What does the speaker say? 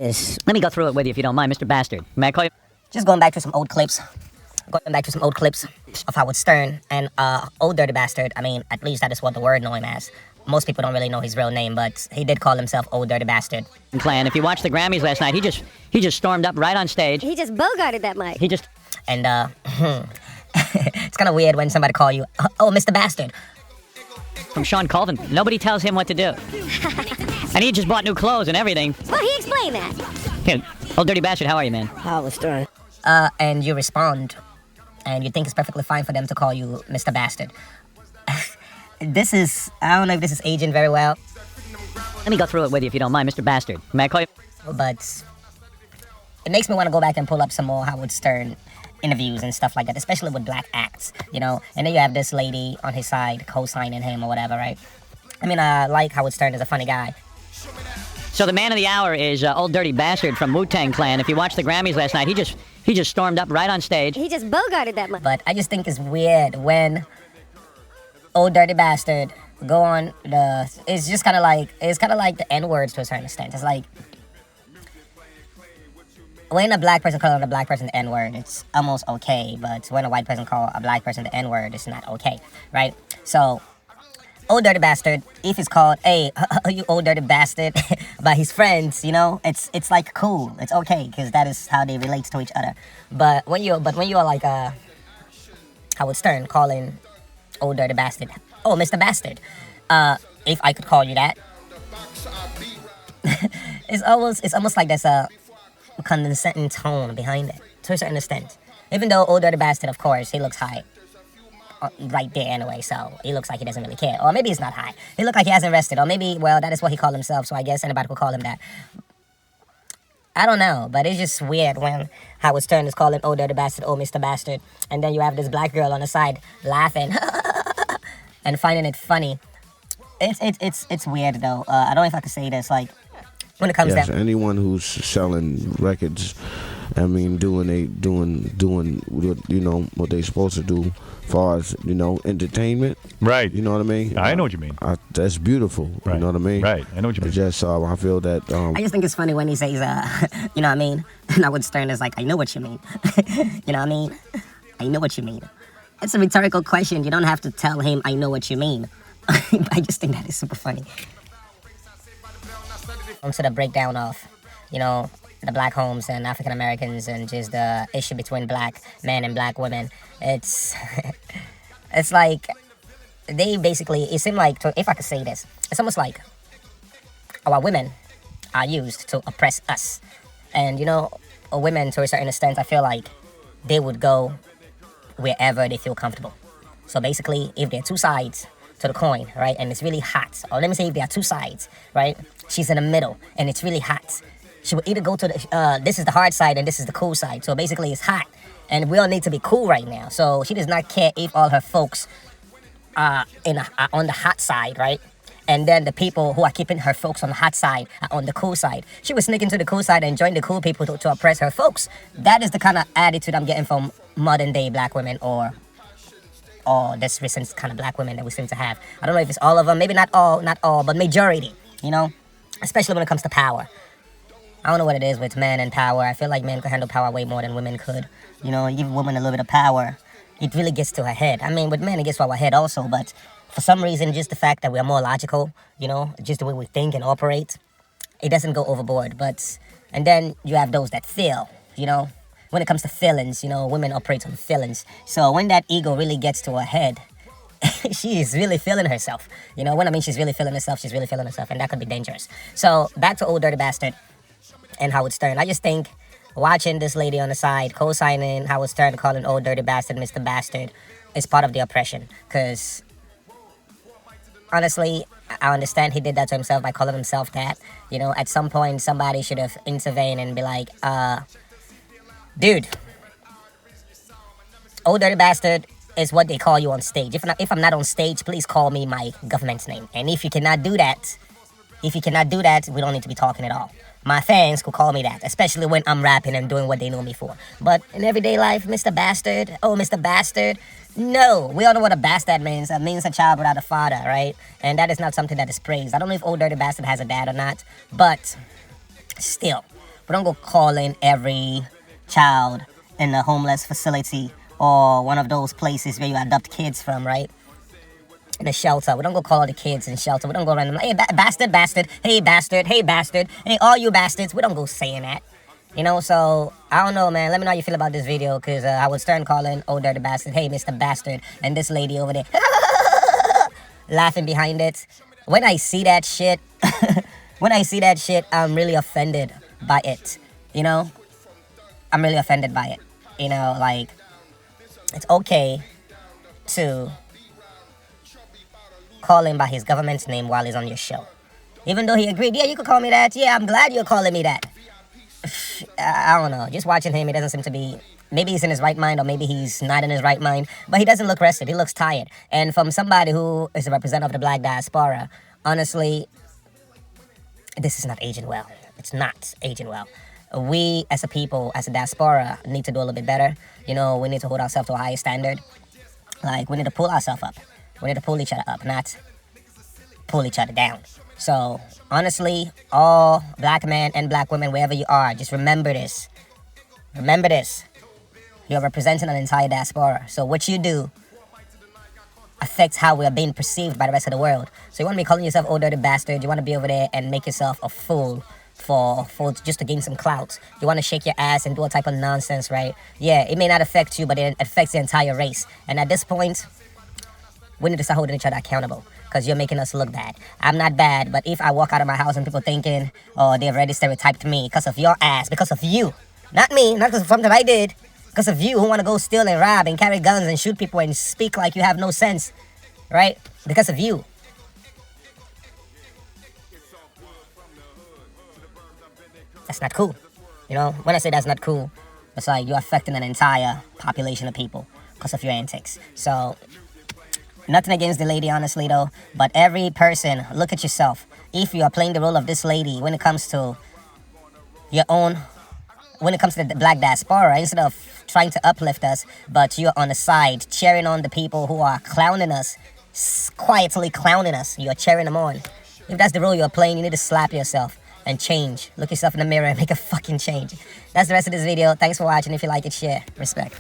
Let me go through it with you if you don't mind, Mr. Bastard. May I call you? Just going back to some old clips. Of Howard Stern and Old Dirty Bastard. I mean, at least that is what the word know him as. Most people don't really know his real name, but he did call himself Old Dirty Bastard. Clan. If you watched the Grammys last night, he just stormed up right on stage. He just bogarted that mic. And it's kind of weird when somebody call you, oh, Mr. Bastard. From Sean Colvin. Nobody tells him what to do. And he just bought new clothes and everything. Well, he explained that. Here, Old Dirty Bastard, how are you, man? Howard Stern. And you respond, and you think it's perfectly fine for them to call you Mr. Bastard. I don't know if this is aging very well. Let me go through it with you if you don't mind, Mr. Bastard. May I call you? But it makes me want to go back and pull up some more Howard Stern interviews and stuff like that, especially with black acts, you know? And then you have this lady on his side co-signing him or whatever, right? I mean, I like Howard Stern as a funny guy. So the man of the hour is Old Dirty Bastard from Wu-Tang Clan. If you watched the Grammys last night, he just stormed up right on stage. He just bogarted that mic. But I just think it's weird when Old Dirty Bastard go on it's kind of like the N-words to a certain extent. It's like, when a black person calls a black person the N-word, it's almost okay, but when a white person calls a black person the N-word, it's not okay, right? So, Old Dirty Bastard, if he's called, hey, you old dirty bastard, by his friends, you know, it's like cool, it's okay, because that is how they relate to each other. But when you're like Howard Stern calling Old Dirty Bastard, oh, Mr. Bastard, if I could call you that, it's almost like there's a condescension tone behind it, to a certain extent. Even though Old Dirty Bastard, of course, he looks high right there anyway, so he looks like he doesn't really care. Or maybe he's not high. He looks like he hasn't rested. Or maybe, well, that is what he called himself, so I guess anybody could call him that. I don't know, but it's just weird when Howard Stern is calling Old Dirty Bastard, oh, Mr. Bastard, and then you have this black girl on the side laughing and finding it funny. It's weird, though. I don't know if I could say this, like, when it comes down. Anyone who's selling records, I mean, doing what they supposed to do, as far as entertainment. Right. You know what I mean? I know what you mean. That's beautiful. Right. You know what I mean? Right. I know what you mean. Just I feel that. I just think it's funny when he says, you know what I mean? And Howard Stern is like, I know what you mean. You know what I mean? I know what you mean. It's a rhetorical question. You don't have to tell him, I know what you mean. I just think that is super funny. To the breakdown of, the black homes and African Americans and just the issue between black men and black women. It's like they basically, it seemed like, if I could say this, it's almost like our women are used to oppress us. And, women, to a certain extent, I feel like they would go wherever they feel comfortable. So basically, if there are two sides to the coin, right, and it's really hot, or let me say if there are two sides, right, she's in the middle and it's really hot, she will either go to this is the hard side and this is the cool side. So basically it's hot and we all need to be cool right now. So she does not care if all her folks are on the hot side, right, and then the people who are keeping her folks on the hot side are on the cool side. She was sneaking to the cool side and join the cool people to oppress her folks. That is the kind of attitude I'm getting from modern day black women, or this recent kind of black women that we seem to have. I don't know if it's all of them, maybe not all, but majority, especially when it comes to power. I don't know what it is with men and power. I feel like men could handle power way more than women could. You give women a little bit of power, it really gets to her head. I mean, with men, it gets to our head also, but for some reason, just the fact that we are more logical, just the way we think and operate, it doesn't go overboard. And then you have those that feel, when it comes to feelings, women operate on feelings. So when that ego really gets to her head, she is really feeling herself. When I mean she's really feeling herself, and that could be dangerous. So back to Old Dirty Bastard and Howard Stern. I just think watching this lady on the side co-signing Howard Stern, calling Old Dirty Bastard Mr. Bastard, is part of the oppression. Because honestly, I understand he did that to himself by calling himself that. At some point somebody should have intervened and be like, dude, Old Dirty Bastard is what they call you on stage. If I'm not on stage, please call me my government's name. And if you cannot do that, we don't need to be talking at all. My fans could call me that, especially when I'm rapping and doing what they know me for. But in everyday life, Mr. Bastard, oh, Mr. Bastard, no. We all know what a bastard means. It means a child without a father, right? And that is not something that is praised. I don't know if Old Dirty Bastard has a dad or not, but still, We don't go calling every child in a homeless facility or one of those places where you adopt kids from, right? In a shelter. We don't go call the kids in shelter. We don't go around them, hey, bastard, bastard, hey, bastard, hey, bastard, hey, all you bastards. We don't go saying that. You know, so, I don't know, man. Let me know how you feel about this video, because I would start calling old dirty bastard, hey, Mr. Bastard, and this lady over there, laughing behind it. When I see that shit, I'm really offended by it, you know? I'm really offended by it. You know, like, it's okay to call him by his government's name while he's on your show. Even though he agreed, yeah, you could call me that. Yeah, I'm glad you're calling me that. I don't know. Just watching him, he doesn't seem to be... Maybe he's in his right mind, or maybe he's not in his right mind. But he doesn't look rested. He looks tired. And from somebody who is a representative of the black diaspora, honestly, this is not aging well. It's not aging well. We, as a people, as a diaspora, need to do a little bit better. You know, we need to hold ourselves to a higher standard. Like, we need to pull ourselves up. We need to pull each other up, not pull each other down. So, honestly, all black men and black women, wherever you are, just remember this. Remember this. You're representing an entire diaspora. So what you do affects how we are being perceived by the rest of the world. So you want to be calling yourself old dirty bastard. You want to be over there and make yourself a fool for just to gain some clout. You want to shake your ass and do all type of nonsense, right? Yeah, it may not affect you, but it affects the entire race. And at this point, we need to start holding each other accountable, because you're making us look bad. I'm not bad, but if I walk out of my house and people thinking, oh, they've already stereotyped me because of your ass, because of you. Not me, not because of something I did. Because of you who want to go steal and rob and carry guns and shoot people and speak like you have no sense. Right? Because of you. That's not cool. You know, when I say that's not cool, it's like you're affecting an entire population of people because of your antics. So, nothing against the lady, honestly, though. But every person, look at yourself. If you are playing the role of this lady when it comes to your own, when it comes to the black diaspora, instead of trying to uplift us, but you're on the side, cheering on the people who are clowning us, quietly clowning us, you're cheering them on. If that's the role you're playing, you need to slap yourself and change. Look yourself in the mirror and make a fucking change. That's the rest of this video. Thanks for watching. If you like it, share. Respect.